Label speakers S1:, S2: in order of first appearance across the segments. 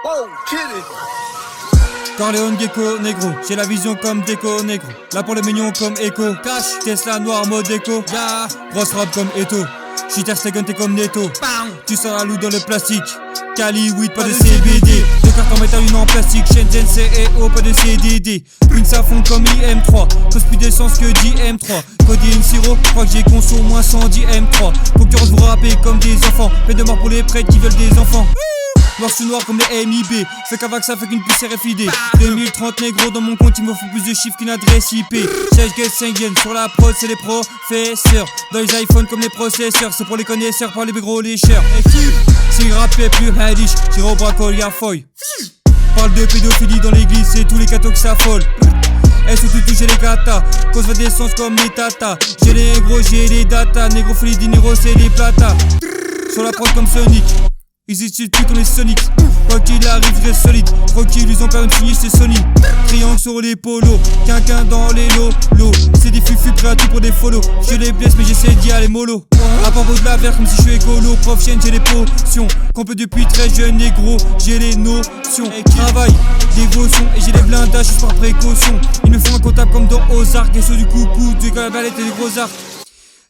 S1: Oh, kidding.
S2: Corleone gecko négro, j'ai la vision comme déco négro. Là pour les mignons comme Echo. Cash, Tesla noir mode déco. Yeah. Grosse robe comme Eto. J'suis Terstegen t'es comme Neto. Tu sens la loup dans le plastique. Cali, weed, pas de CBD. Deux cartes en métal, une en plastique. Shenzhen, CEO, pas de CDD. Une ça fond comme IM3. Cause plus d'essence que d'IM3. Codine sirop, crois que j'ai conso moins 110 M3. Concurrence vous rappez comme des enfants. Peine de mort pour les prêtres qui veulent des enfants. Noir sur noir comme les MIB. Fait qu'avec ça fait qu'une puce RFID. 2030 négro dans mon compte il me faut plus de chiffres qu'une adresse IP. 16 get 5 yen sur la prod c'est les professeurs. Dans les iPhones comme les processeurs. C'est pour les connaisseurs, pas les gros lécheurs. C'est rappé plus hadish, tire au bracole y'a foy. Parle de pédophilie dans l'église, c'est tous les cathos qui s'affolent. Elles sont toutes touchées les katas, cause va d'essence comme les tatas. J'ai les négros, j'ai les data, négrophilie dinero c'est les plata. Sur la prod comme Sonic. Ils utilisent plus comme les Sonics. Quoi qu'il arrive, je reste solide. Tranquille, ils ont permis de finir, c'est Sony. Triangle sur les polos, quinquin dans les lolos. C'est des fufus prêts à tout pour des follow. Je les blesse, mais j'essaie d'y aller mollo. À propos de la verre, comme si je suis écolo. Prof chienne, j'ai les potions. Compé depuis très jeune, négro, j'ai les notions. Travail, dévotion, et j'ai les blindages juste par précaution. Ils me font un comptable comme dans Ozark. Et sur du coucou, des caballettes et des gros arcs.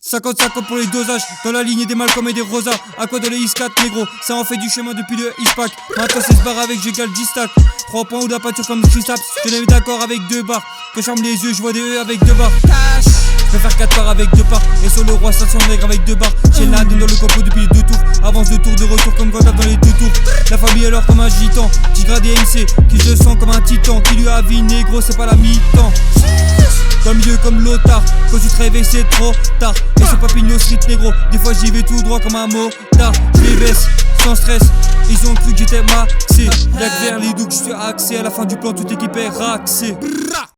S2: 50-50 pour les dosages, dans la lignée des Malcolm et des Rosa. À quoi de les Is4 négro, ça en fait du chemin depuis le Ispac. Maintenant c'est ce bar avec j'égale 10 stacks. 3 points ou la peinture comme Christaps. Je l'ai mis d'accord avec 2 barres. Que je ferme les yeux, je vois des E avec 2 barres. Cash. Je vais faire 4 parts avec 2 parts. Et sur le roi 500 nègres avec 2 barres. J'ai la dans le copo depuis les 2 tours. Avance de tour de retour comme Gandalf dans les 2 tours. La famille alors comme un gitan. Tigre des MC, qui je sens comme un titan. Qui lui a vie négro, c'est pas la mi-temps. Dans le milieu comme Lothar, quand tu te réveilles c'est trop tard. Et ce papillon street négro, des fois j'y vais tout droit comme un motard. Je les baisse, sans stress, ils ont cru que j'étais maxé. Y'a que vers les douks, je suis axé, à la fin du plan toute équipe est raxée.